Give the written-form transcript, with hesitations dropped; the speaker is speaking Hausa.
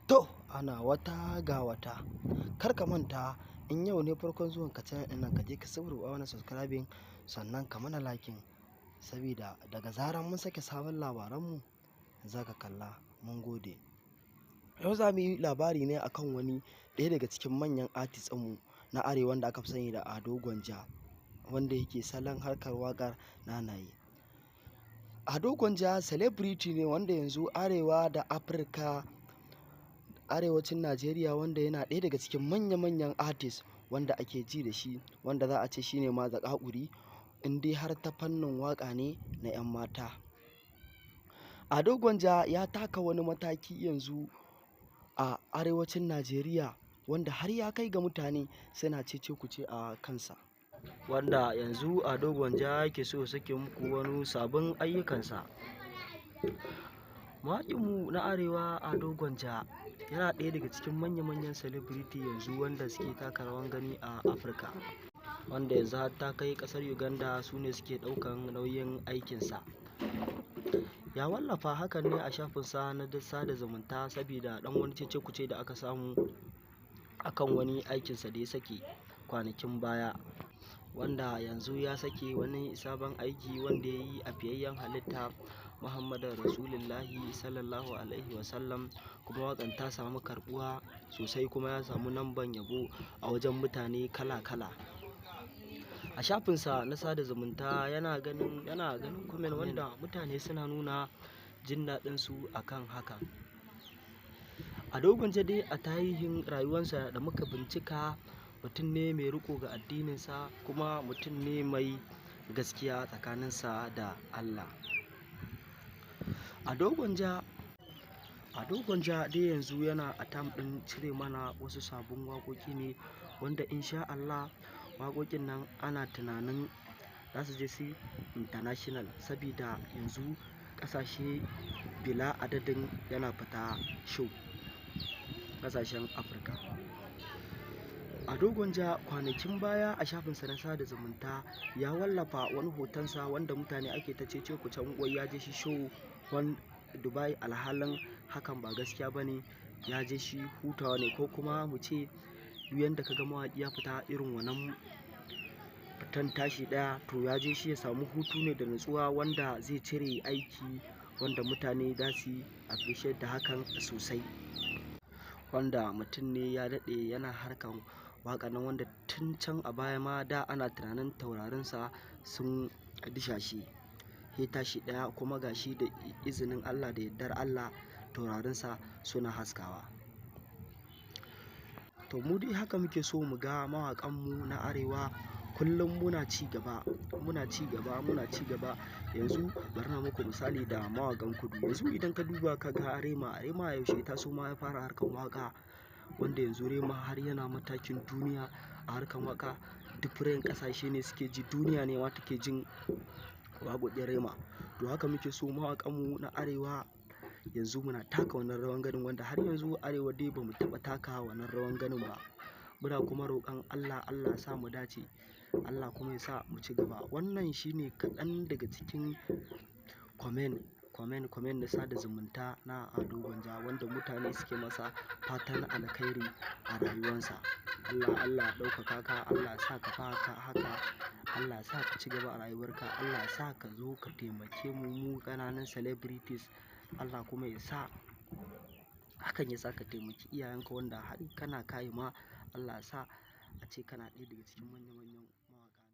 To, ana wata ga wata. Kar ka manta in yau ne farkon zuwan ka channel ɗin nan ka je ka sauruwa mana subscribing sannan ka mana liking. Sabida daga zarar mun sake sabon labaranmu za ka kalla. Mun gode. Yau za mu yi labari ne akan wani ɗaya daga cikin manyan artist mu na arewa wanda aka fi sani da Ado Gwanja, wanda yake salon harkar waƙar nanaye. Ado Gwanja celebrity ne wanda yanzu arewa da Afirka, arewacin Najeriya, wanda yana ɗaya daga cikin manya-manyan artist wanda ake ji da shi, wanda za a ce shine ma zakakuri in dai har ta fannin waƙa ne na 'yan mata. Ado Gwanja ya taka wani mataki yanzu a arewacin Najeriya wanda har ya kai ga mutane suna cece-kuce a kansa. Wanda yanzu Ado Gwanja yake so sake muku wani sabon ayyukansa. Mawaƙinmu na arewa Ado Gwanja yana ɗaya daga cikin manya-manyan celebrity yanzu wanda suke taka rawan gani a Afirka. Wanda yanzu har ta kai ƙasar Uganda su ne suke ɗaukan nauyin aikinsa. Ya wallafa hakan ne a shafinsa na sada zumunta sabida ɗan wani cece-kuce da aka samu akan wani aikinsa da ya sake kwanakin baya. Wanda yanzu ya sake wani sabon aiki wanda ya yi a fiyayyen halitta Muhammadu Rasulullahi Sallallahu Alaihi Wasallam, kuma waƙan ta samu karɓuwa sosai kuma ya samu lambar yabo a wajen mutane kala-kala. A shafinsa na sada zumunta yana ganin comment wanda mutane suna nuna jin daɗinsu akan hakan. Ado Gwanja dai a tarihin rayuwarsa da muka bincika mutum ne mai riko ga addininsa, kuma mutum ne mai gaskiya tsakaninsa da Allah. Ado Gwanja dai yanzu yana attempt ɗin cire mana wasu sabbin waƙoƙi ne wanda insha Allah waƙoƙin nan ana tunanin za su je su international, sabida yanzu ƙasashe bila adadin yana fita show ƙasashen Afirka. Ado Gwanja kwanakin baya a shafinsa na sada zumunta ya wallafa wani hotonsa wanda mutane ake ta cece-kucen wai ya je shi show Dubai, alhalin hakan ba gaskiya bane. Ya je shi hutawa ne, ko kuma mu ce duk yanda ka ga mawaƙi ya fita irin wannan fitan tashi ɗaya, to ya je shi ya samu hutu ne da nutsuwa wanda zai cire aiki, wanda mutane za su yi appreciate da hakan sosai. Wanda mutum ne ya daɗe yana harkan waƙa nan, wanda tun can a baya ma da ana tunanin taurarinsa sun dishashe. Ya tashi ɗaya kuma gashi da izinin Allah da yardar Allah taurarinsa suna haskawa. To mu dai haka muke so mu ga mawaƙanmu na arewa kullum muna ci gaba. Yanzu bari na muku misali da mawaƙan kudu. Yanzu idan ka duba ka ga Rema yaushe ta so ma ya fara harkan waƙa, wanda yanzu Rema har yana matakin duniya a harkan waƙa. Different ƙasashe ne suke ji, duniya ne ma take jin waƙoƙin Rema. To haka muke so mawaƙanmu na arewa yanzu muna taka wannan rawan ganin, wanda har yanzu arewa dai bamu taɓa taka wannan rawan ganin ba. Muna kuma roƙon Allah ya sa mu dace, Allah kuma ya sa mu ci gaba. Wannan shine kaɗan daga cikin comment na sada zumunta na Ado Gwanja, wanda mutane suke masa fatan alkhairi a rayuwarsa. Allah ya ɗaukaka ka, Allah ya sa ka fi haka, Allah ya sa ka ci gaba a rayuwarka, Allah ya sa ka zo ka taimake mu ƙananan celebrities. Allah kuma ya sa hakan, ya sa ka taimaki iyayenka wanda har kana kayi ma. Allah ya sa a ce kana ɗaya daga cikin manya-manyan mawaƙa.